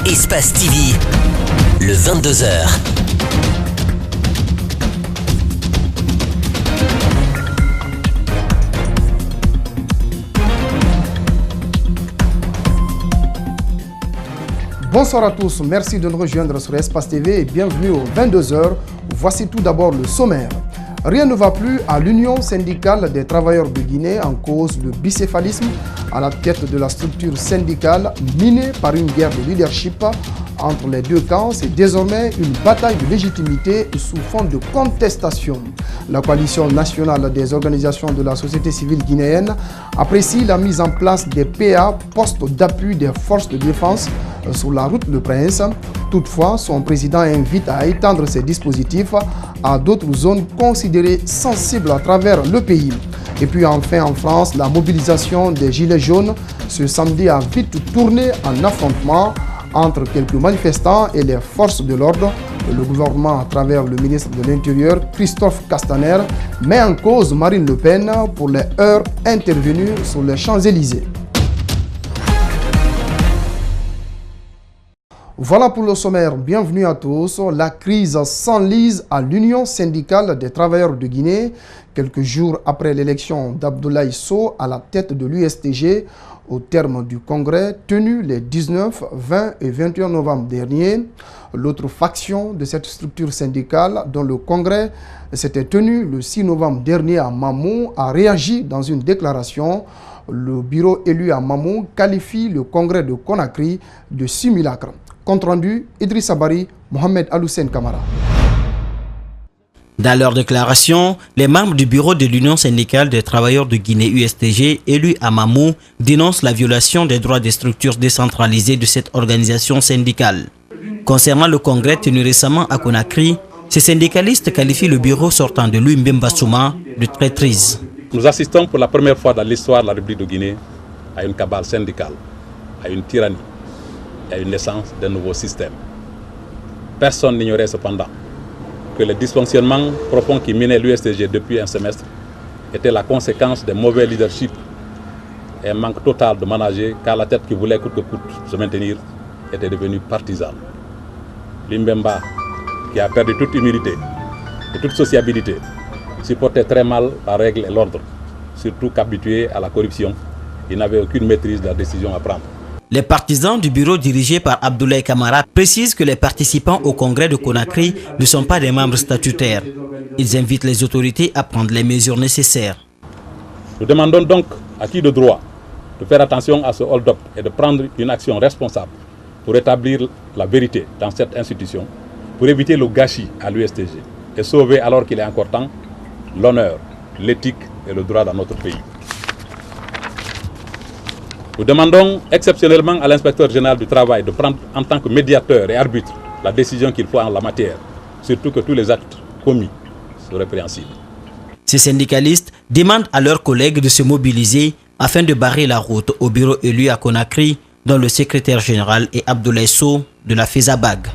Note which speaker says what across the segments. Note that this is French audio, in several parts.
Speaker 1: Espace TV, le 22h.
Speaker 2: Bonsoir à tous, merci de nous rejoindre sur Espace TV et bienvenue aux 22h. Voici tout d'abord le sommaire. Rien ne va plus à l'Union syndicale des travailleurs de Guinée en cause le bicéphalisme à la tête de la structure syndicale minée par une guerre de leadership entre les deux camps. C'est désormais une bataille de légitimité sous fond de contestation. La coalition nationale des organisations de la société civile guinéenne apprécie la mise en place des PA, postes d'appui des forces de défense sur la route de Prince. Toutefois, son président invite à étendre ces dispositifs à d'autres zones considérées sensibles à travers le pays. Et puis enfin en France, la mobilisation des Gilets jaunes ce samedi a vite tourné en affrontement entre quelques manifestants et les forces de l'ordre. Le gouvernement, à travers le ministre de l'Intérieur, Christophe Castaner, met en cause Marine Le Pen pour les heurts intervenus sur les Champs-Élysées. Voilà pour le sommaire. Bienvenue à tous. La crise s'enlise à l'Union syndicale des travailleurs de Guinée. Quelques jours après l'élection d'Abdoulaye Sow à la tête de l'USTG, au terme du congrès tenu les 19, 20 et 21 novembre dernier, l'autre faction de cette structure syndicale, dont le congrès s'était tenu le 6 novembre dernier à Mamou, a réagi dans une déclaration. Le bureau élu à Mamou qualifie le congrès de Conakry de simulacre. Compte rendu, Idrissa Bari, Mohamed Aloussen Kamara.
Speaker 3: Dans leur déclaration, les membres du bureau de l'Union syndicale des travailleurs de Guinée USTG, élus à Mamou, dénoncent la violation des droits des structures décentralisées de cette organisation syndicale. Concernant le congrès tenu récemment à Conakry, ces syndicalistes qualifient le bureau sortant de Louis Mbemba Souma de traîtrise.
Speaker 4: Nous assistons pour la première fois dans l'histoire de la République de Guinée à une cabale syndicale, à une tyrannie, à une naissance d'un nouveau système. Personne n'ignorait cependant que les dysfonctionnements profonds qui minaient l'USTG depuis un semestre étaient la conséquence des mauvais leadership et un manque total de managers, car la tête qui voulait coûte que coûte se maintenir était devenue partisane. Limbemba, qui a perdu toute humilité et toute sociabilité, supportait très mal la règle et l'ordre, surtout qu'habitué à la corruption, il n'avait aucune maîtrise de la décision à prendre.
Speaker 3: Les partisans du bureau dirigé par Abdoulaye Kamara précisent que les participants au congrès de Conakry ne sont pas des membres statutaires. Ils invitent les autorités à prendre les mesures nécessaires.
Speaker 4: Nous demandons donc à qui de droit de faire attention à ce hold-up et de prendre une action responsable pour établir la vérité dans cette institution, pour éviter le gâchis à l'USTG et sauver, alors qu'il est encore temps, l'honneur, l'éthique et le droit dans notre pays. Nous demandons exceptionnellement à l'inspecteur général du travail de prendre en tant que médiateur et arbitre la décision qu'il faut en la matière, surtout que tous les actes commis sont répréhensibles.
Speaker 3: Ces syndicalistes demandent à leurs collègues de se mobiliser afin de barrer la route au bureau élu à Conakry, dont le secrétaire général est Abdoulaye Sow de la FESABAG.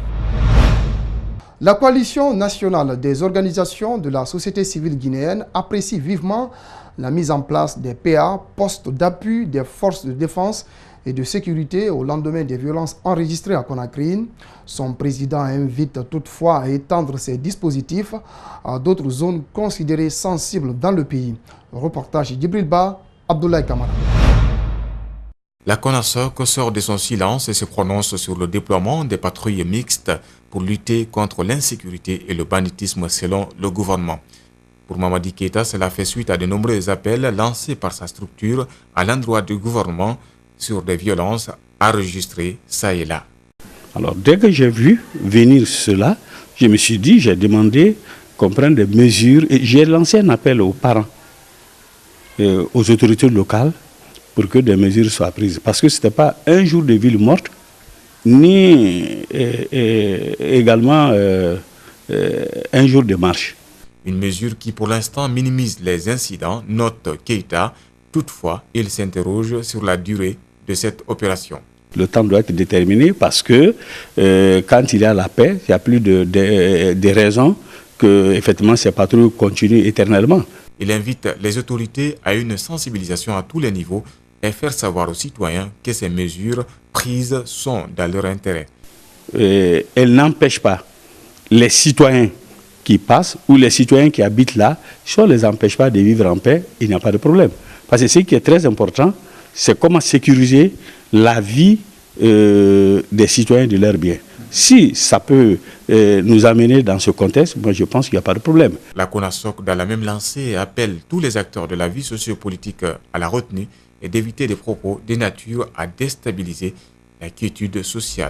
Speaker 2: La coalition nationale des organisations de la société civile guinéenne apprécie vivement la mise en place des PA, postes d'appui des forces de défense et de sécurité au lendemain des violences enregistrées à Conakry. Son président invite toutefois à étendre ces dispositifs à d'autres zones considérées sensibles dans le pays. Reportage Djibril Ba, Abdoulaye Kamara.
Speaker 5: La CONASOC sort de son silence et se prononce sur le déploiement des patrouilles mixtes pour lutter contre l'insécurité et le banditisme selon le gouvernement. Pour Mamadi Keïta, cela fait suite à de nombreux appels lancés par sa structure à l'endroit du gouvernement sur des violences enregistrées ça et là.
Speaker 6: Alors dès que j'ai vu venir cela, je me suis dit, j'ai demandé qu'on prenne des mesures et j'ai lancé un appel aux parents, aux autorités locales pour que des mesures soient prises. Parce que ce n'était pas un jour de ville morte, ni également un jour de marche.
Speaker 5: Une mesure qui pour l'instant minimise les incidents, note Keïta. Toutefois, il s'interroge sur la durée de cette opération.
Speaker 6: Le temps doit être déterminé parce que quand il y a la paix, il n'y a plus de raisons que effectivement ces patrouilles continuent éternellement.
Speaker 5: Il invite les autorités à une sensibilisation à tous les niveaux et faire savoir aux citoyens que ces mesures prises sont dans leur intérêt.
Speaker 6: elle n'empêche pas les citoyens qui passent ou les citoyens qui habitent là, si on ne les empêche pas de vivre en paix, il n'y a pas de problème. Parce que ce qui est très important, c'est comment sécuriser la vie des citoyens de leurs biens. Si ça peut nous amener dans ce contexte, moi je pense qu'il n'y a pas de problème.
Speaker 5: La CONASOC, dans la même lancée, appelle tous les acteurs de la vie sociopolitique à la retenue et d'éviter des propos de nature à déstabiliser la quiétude sociale.